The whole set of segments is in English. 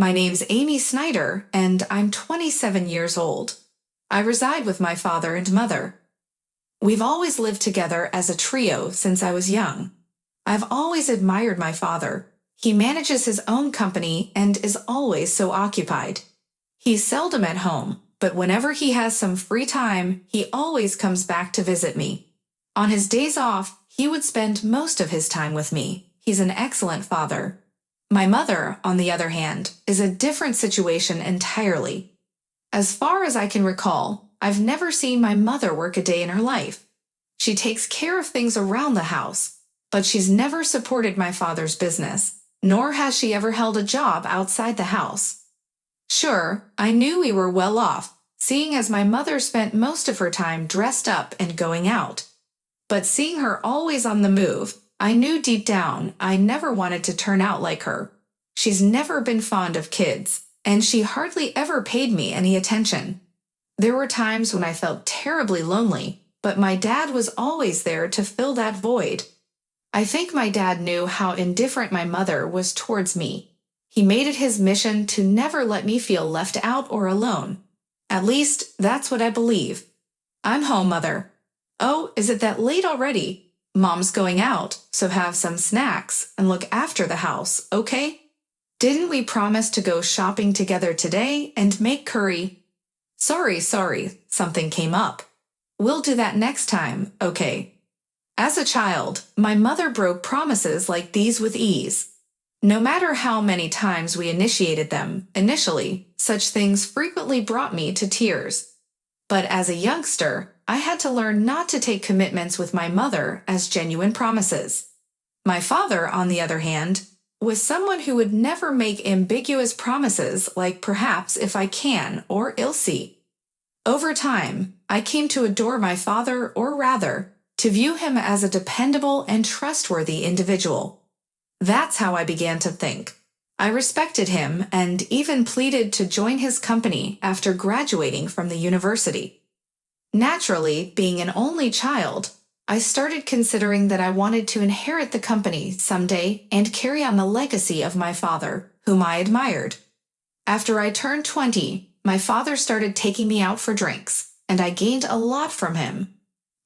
My name's Amy Snyder, and I'm 27 years old. I reside with my father and mother. We've always lived together as a trio since I was young. I've always admired my father. He manages his own company and is always so occupied. He's seldom at home, but whenever he has some free time, he always comes back to visit me. On his days off, he would spend most of his time with me. He's an excellent father. My mother, on the other hand, is a different situation entirely. As far as I can recall, I've never seen my mother work a day in her life. She takes care of things around the house, but she's never supported my father's business, nor has she ever held a job outside the house. Sure, I knew we were well off, seeing as my mother spent most of her time dressed up and going out. But seeing her always on the move, I knew deep down I never wanted to turn out like her. She's never been fond of kids, and she hardly ever paid me any attention. There were times when I felt terribly lonely, but my dad was always there to fill that void. I think my dad knew how indifferent my mother was towards me. He made it his mission to never let me feel left out or alone. At least, that's what I believe. I'm home, Mother. Oh, is it that late already? Mom's going out, so have some snacks and look after the house, okay? Didn't we promise to go shopping together today and make curry? Sorry, something came up. We'll do that next time, okay? As a child, my mother broke promises like these with ease. No matter how many times we initiated them, initially, such things frequently brought me to tears. But as a youngster, I had to learn not to take commitments with my mother as genuine promises. My father, on the other hand, was someone who would never make ambiguous promises like perhaps if I can or I'll see. Over time, I came to adore my father, or rather, to view him as a dependable and trustworthy individual. That's how I began to think. I respected him and even pleaded to join his company after graduating from the university. Naturally, being an only child, I started considering that I wanted to inherit the company someday and carry on the legacy of my father, whom I admired. After I turned 20, my father started taking me out for drinks, and I gained a lot from him.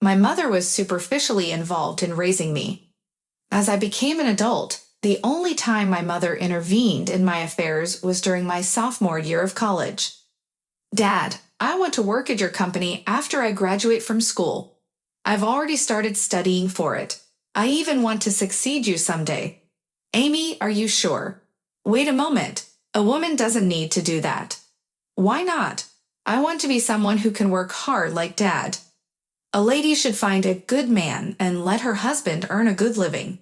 My mother was superficially involved in raising me. As I became an adult, the only time my mother intervened in my affairs was during my sophomore year of college. Dad, I want to work at your company after I graduate from school. I've already started studying for it. I even want to succeed you someday. Amy, are you sure? Wait a moment. A woman doesn't need to do that. Why not? I want to be someone who can work hard like Dad. A lady should find a good man and let her husband earn a good living.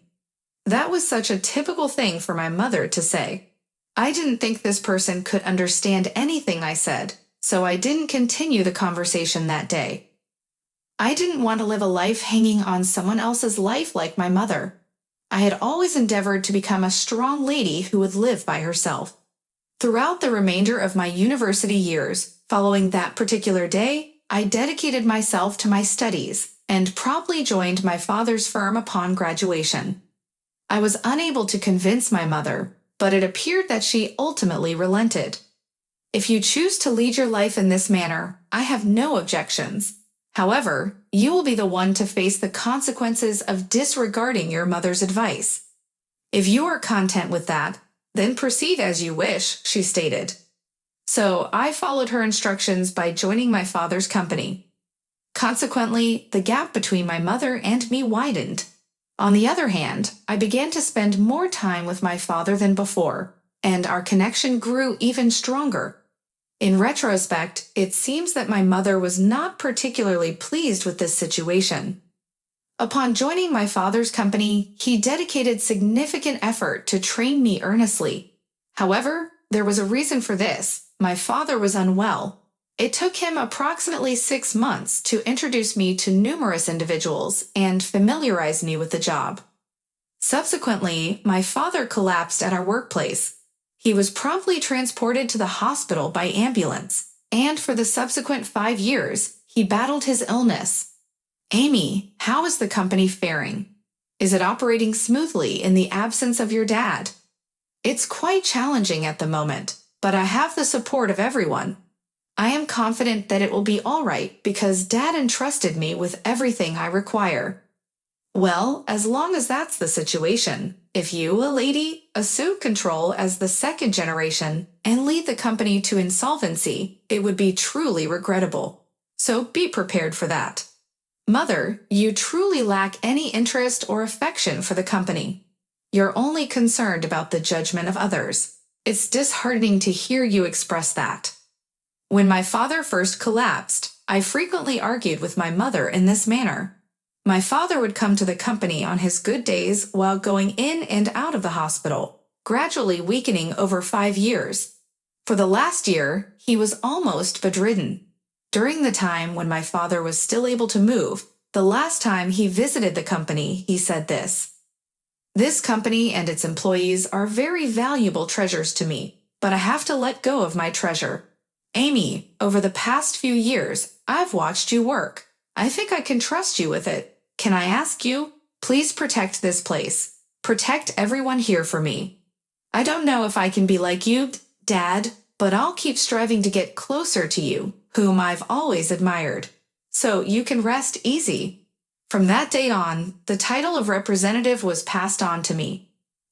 That was such a typical thing for my mother to say. I didn't think this person could understand anything I said, so I didn't continue the conversation that day. I didn't want to live a life hanging on someone else's life like my mother. I had always endeavored to become a strong lady who would live by herself. Throughout the remainder of my university years, following that particular day, I dedicated myself to my studies and promptly joined my father's firm upon graduation. I was unable to convince my mother, but it appeared that she ultimately relented. If you choose to lead your life in this manner, I have no objections. However, you will be the one to face the consequences of disregarding your mother's advice. If you are content with that, then proceed as you wish, she stated. So I followed her instructions by joining my father's company. Consequently, the gap between my mother and me widened. On the other hand, I began to spend more time with my father than before, and our connection grew even stronger. In retrospect, it seems that my mother was not particularly pleased with this situation. Upon joining my father's company, he dedicated significant effort to train me earnestly. However, there was a reason for this. My father was unwell. It took him approximately 6 months to introduce me to numerous individuals and familiarize me with the job. Subsequently, my father collapsed at our workplace. He was promptly transported to the hospital by ambulance, and for the subsequent 5 years, he battled his illness. Amy, how is the company faring? Is it operating smoothly in the absence of your dad? It's quite challenging at the moment. but I have the support of everyone. I am confident that it will be all right because Dad entrusted me with everything I require. Well, as long as that's the situation, if you, a lady, assume control as the second generation and lead the company to insolvency, it would be truly regrettable. So be prepared for that. Mother, you truly lack any interest or affection for the company. You're only concerned about the judgment of others. It's disheartening to hear you express that. When my father first collapsed, I frequently argued with my mother in this manner. My father would come to the company on his good days while going in and out of the hospital, gradually weakening over 5 years. For the last year, he was almost bedridden. During the time when my father was still able to move, the last time he visited the company, he said this: "This company and its employees are very valuable treasures to me, but I have to let go of my treasure. Amy, over the past few years, I've watched you work. I think I can trust you with it. Can I ask you, please protect this place. Protect everyone here for me. I don't know if I can be like you, Dad, but I'll keep striving to get closer to you, whom I've always admired. So you can rest easy." From that day on, the title of representative was passed on to me.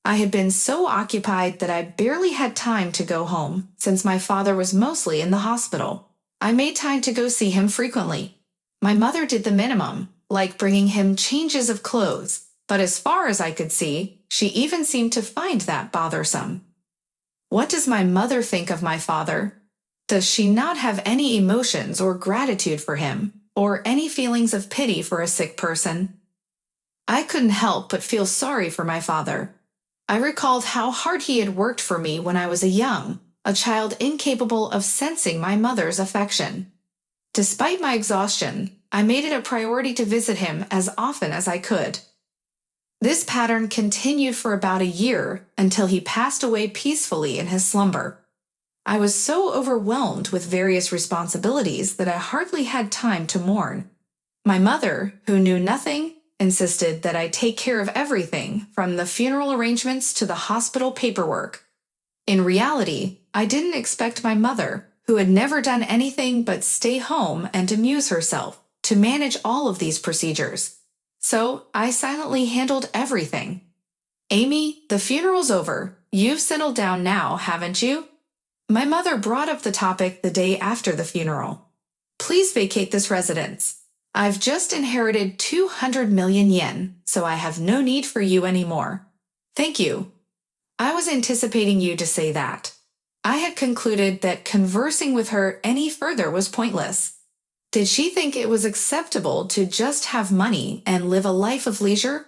I had been so occupied that I barely had time to go home, since my father was mostly in the hospital. I made time to go see him frequently. My mother did the minimum, like bringing him changes of clothes, but as far as I could see, she even seemed to find that bothersome. What does my mother think of my father? Does she not have any emotions or gratitude for him, or any feelings of pity for a sick person? I couldn't help but feel sorry for my father. I recalled how hard he had worked for me when I was a child incapable of sensing my mother's affection. Despite my exhaustion, I made it a priority to visit him as often as I could. This pattern continued for about a year until he passed away peacefully in his slumber. I was so overwhelmed with various responsibilities that I hardly had time to mourn. My mother, who knew nothing, insisted that I take care of everything from the funeral arrangements to the hospital paperwork. In reality, I didn't expect my mother, who had never done anything but stay home and amuse herself, to manage all of these procedures. So I silently handled everything. "Amy, the funeral's over. You've settled down now, haven't you?" My mother brought up the topic the day after the funeral. "Please vacate this residence. I've just inherited 200 million yen, so I have no need for you anymore. Thank you." I was anticipating you to say that. I had concluded that conversing with her any further was pointless. Did she think it was acceptable to just have money and live a life of leisure?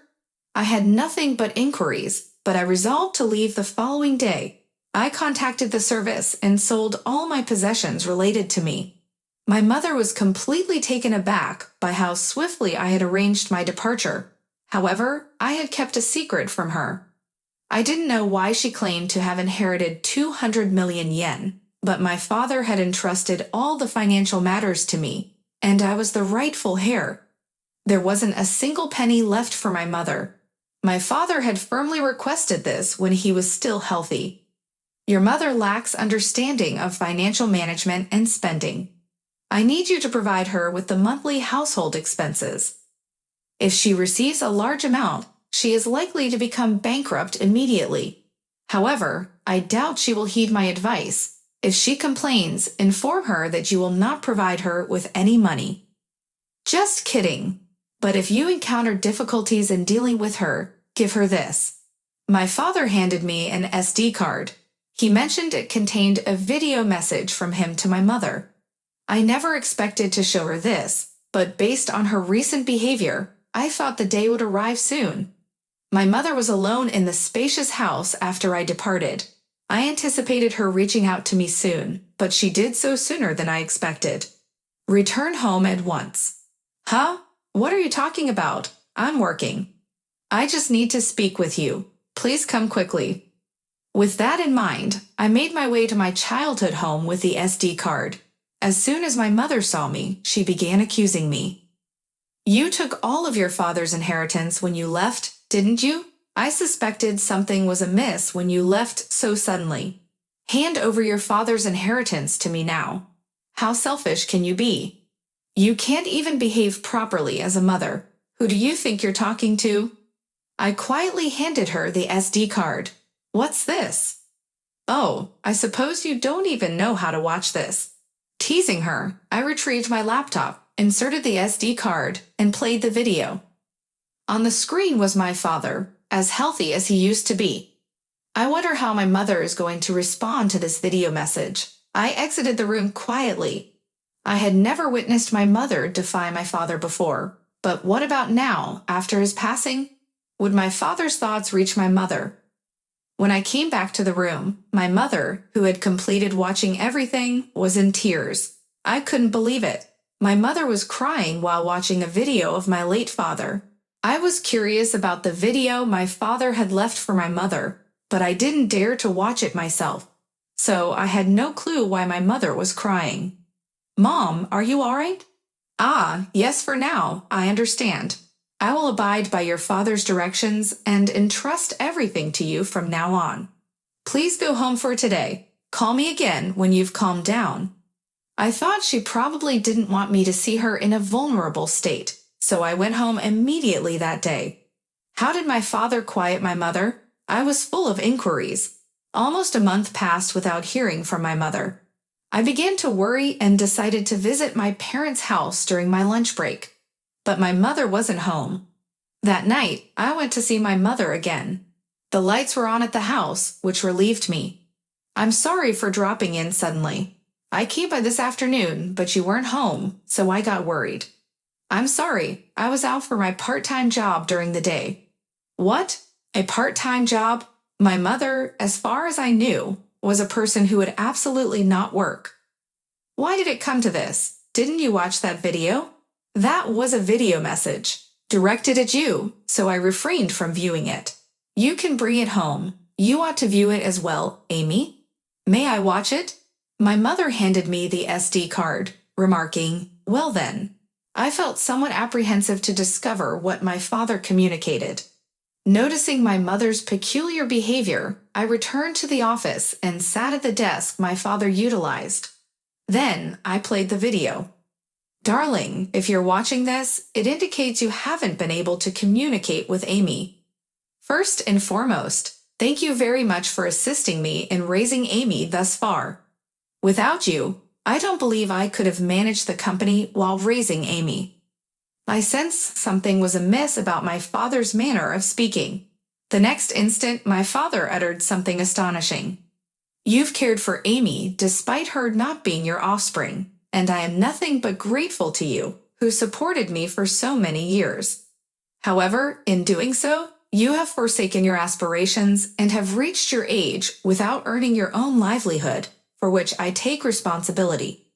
I had nothing but inquiries, but I resolved to leave the following day. I contacted the service and sold all my possessions related to me. My mother was completely taken aback by how swiftly I had arranged my departure. However, I had kept a secret from her. I didn't know why she claimed to have inherited 200 million yen, but my father had entrusted all the financial matters to me, and I was the rightful heir. There wasn't a single penny left for my mother. My father had firmly requested this when he was still healthy. Your mother lacks understanding of financial management and spending. I need you to provide her with the monthly household expenses. If she receives a large amount, she is likely to become bankrupt immediately. However, I doubt she will heed my advice. If she complains, inform her that you will not provide her with any money. Just kidding. But if you encounter difficulties in dealing with her, give her this. My father handed me an SD card. He mentioned it contained a video message from him to my mother. I never expected to show her this, but based on her recent behavior, I thought the day would arrive soon. My mother was alone in the spacious house after I departed. I anticipated her reaching out to me soon, but she did so sooner than I expected. Return home at once. Huh? What are you talking about? I'm working. I just need to speak with you. Please come quickly. With that in mind, I made my way to my childhood home with the SD card. As soon as my mother saw me, she began accusing me. You took all of your father's inheritance when you left, didn't you? I suspected something was amiss when you left so suddenly. Hand over your father's inheritance to me now. How selfish can you be? You can't even behave properly as a mother. Who do you think you're talking to? I quietly handed her the SD card. What's this? Oh, I suppose you don't even know how to watch this. Teasing her, I retrieved my laptop, inserted the SD card, and played the video. On the screen was my father, as healthy as he used to be. I wonder how my mother is going to respond to this video message. I exited the room quietly. I had never witnessed my mother defy my father before, but what about now, after his passing? Would my father's thoughts reach my mother? When I came back to the room, my mother, who had completed watching everything, was in tears. I couldn't believe it. My mother was crying while watching a video of my late father. I was curious about the video my father had left for my mother, but I didn't dare to watch it myself. So I had no clue why my mother was crying. Mom, are you all right? Ah, yes, for now, I understand. I will abide by your father's directions and entrust everything to you from now on. Please go home for today. Call me again when you've calmed down. I thought she probably didn't want me to see her in a vulnerable state, so I went home immediately that day. How did my father quiet my mother? I was full of inquiries. Almost a month passed without hearing from my mother. I began to worry and decided to visit my parents' house during my lunch break. But my mother wasn't home. That night, I went to see my mother again. The lights were on at the house, which relieved me. I'm sorry for dropping in suddenly. I came by this afternoon, but you weren't home, so I got worried. I'm sorry, I was out for my part-time job during the day. What? A part-time job? My mother, as far as I knew, was a person who would absolutely not work. Why did it come to this? Didn't you watch that video? That was a video message, directed at you, so I refrained from viewing it. You can bring it home. You ought to view it as well, Amy. May I watch it? My mother handed me the SD card, remarking, well then. I felt somewhat apprehensive to discover what my father communicated. Noticing my mother's peculiar behavior, I returned to the office and sat at the desk my father utilized. Then I played the video. Darling, if you're watching this, it indicates you haven't been able to communicate with Amy. First and foremost, thank you very much for assisting me in raising Amy thus far. Without you, I don't believe I could have managed the company while raising Amy. I sensed something was amiss about my father's manner of speaking. The next instant, my father uttered something astonishing. You've cared for Amy despite her not being your offspring, and I am nothing but grateful to you, who supported me for so many years. However, in doing so, you have forsaken your aspirations and have reached your age without earning your own livelihood, for which I take responsibility.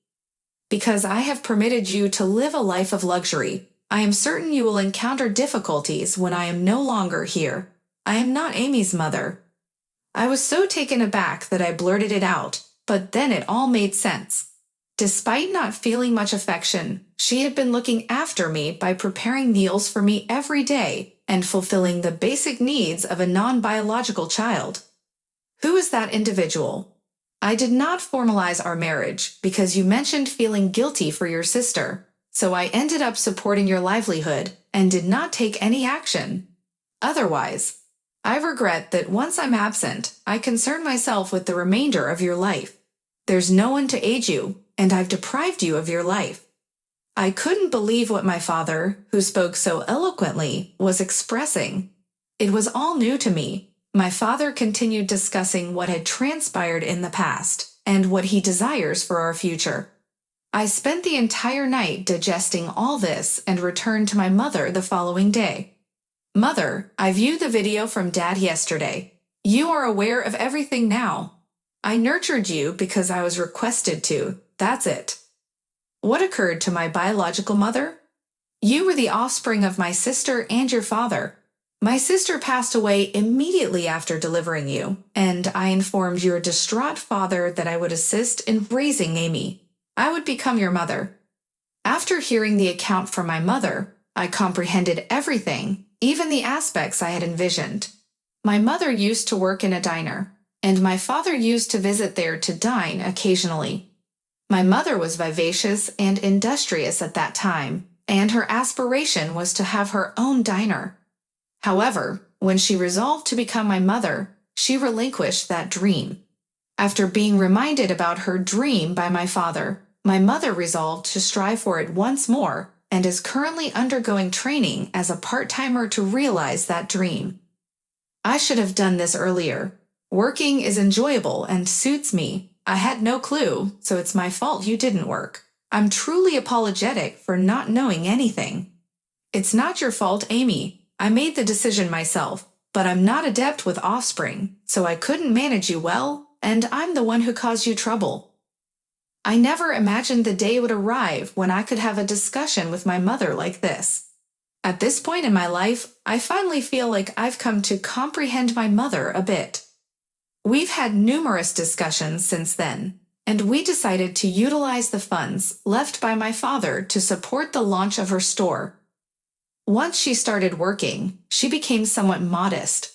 Because I have permitted you to live a life of luxury, I am certain you will encounter difficulties when I am no longer here. I am not Amy's mother. I was so taken aback that I blurted it out, but then it all made sense. Despite not feeling much affection, she had been looking after me by preparing meals for me every day and fulfilling the basic needs of a non-biological child. Who is that individual? I did not formalize our marriage because you mentioned feeling guilty for your sister, so I ended up supporting your livelihood and did not take any action. Otherwise, I regret that once I'm absent, I concern myself with the remainder of your life. There's no one to aid you, and I've deprived you of your life. I couldn't believe what my father, who spoke so eloquently, was expressing. It was all new to me. My father continued discussing what had transpired in the past and what he desires for our future. I spent the entire night digesting all this and returned to my mother the following day. Mother, I viewed the video from Dad yesterday. You are aware of everything now. I nurtured you because I was requested to. That's it. What occurred to my biological mother? You were the offspring of my sister and your father. My sister passed away immediately after delivering you, and I informed your distraught father that I would assist in raising Amy. I would become your mother. After hearing the account from my mother, I comprehended everything, even the aspects I had envisioned. My mother used to work in a diner. and my father used to visit there to dine occasionally. My mother was vivacious and industrious at that time, and her aspiration was to have her own diner. However, when she resolved to become my mother, she relinquished that dream. After being reminded about her dream by my father, my mother resolved to strive for it once more and is currently undergoing training as a part-timer to realize that dream. I should have done this earlier. Working is enjoyable and suits me. I had no clue, so it's my fault you didn't work. I'm truly apologetic for not knowing anything. It's not your fault, Amy. I made the decision myself, but I'm not adept with offspring, so I couldn't manage you well, and I'm the one who caused you trouble. I never imagined the day would arrive when I could have a discussion with my mother like this. At this point in my life, I finally feel like I've come to comprehend my mother a bit. We've had numerous discussions since then, and we decided to utilize the funds left by my father to support the launch of her store. Once she started working, she became somewhat modest.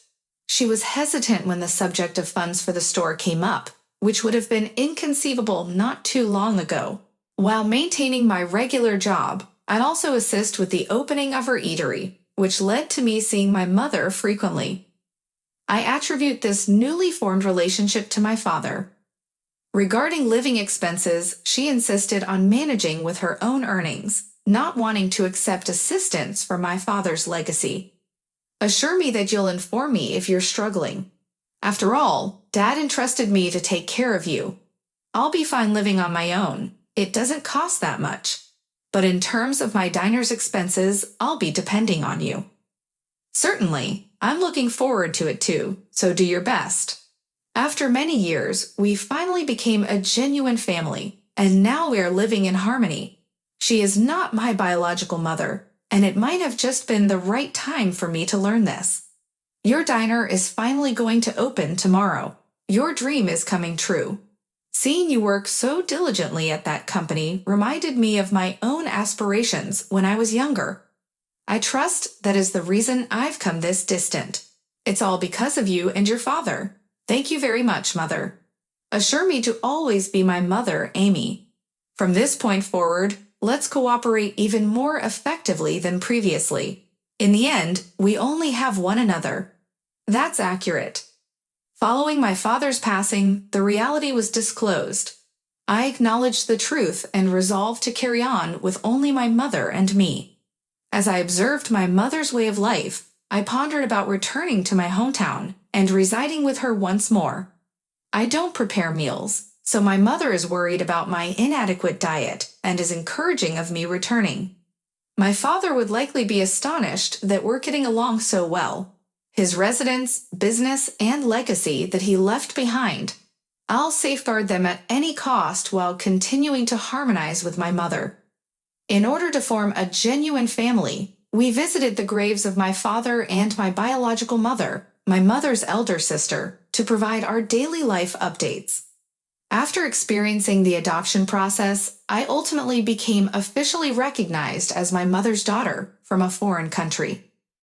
She was hesitant when the subject of funds for the store came up, which would have been inconceivable not too long ago. While maintaining my regular job, I'd also assist with the opening of her eatery, which led to me seeing my mother frequently. I attribute this newly formed relationship to my father. Regarding living expenses, she insisted on managing with her own earnings, not wanting to accept assistance from my father's legacy. Assure me that you'll inform me if you're struggling. After all, Dad entrusted me to take care of you. I'll be fine living on my own. It doesn't cost that much. But in terms of my diner's expenses, I'll be depending on you. Certainly, I'm looking forward to it too, so do your best. After many years, we finally became a genuine family, and now we are living in harmony. She is not my biological mother, and it might have just been the right time for me to learn this. Your diner is finally going to open tomorrow. Your dream is coming true. Seeing you work so diligently at that company reminded me of my own aspirations when I was younger. I trust that is the reason I've come this distant. It's all because of you and your father. Thank you very much, Mother. Assure me to always be my mother, Amy. From this point forward, let's cooperate even more effectively than previously. In the end, we only have one another. That's accurate. Following my father's passing, the reality was disclosed. I acknowledged the truth and resolved to carry on with only my mother and me. As I observed my mother's way of life, I pondered about returning to my hometown and residing with her once more. I don't prepare meals, so my mother is worried about my inadequate diet and is encouraging of me returning. My father would likely be astonished that we're getting along so well. His residence, business, and legacy that he left behind, I'll safeguard them at any cost while continuing to harmonize with my mother. In order to form a genuine family, we visited the graves of my father and my biological mother, my mother's elder sister, to provide our daily life updates. After experiencing the adoption process, I ultimately became officially recognized as my mother's daughter from a foreign country.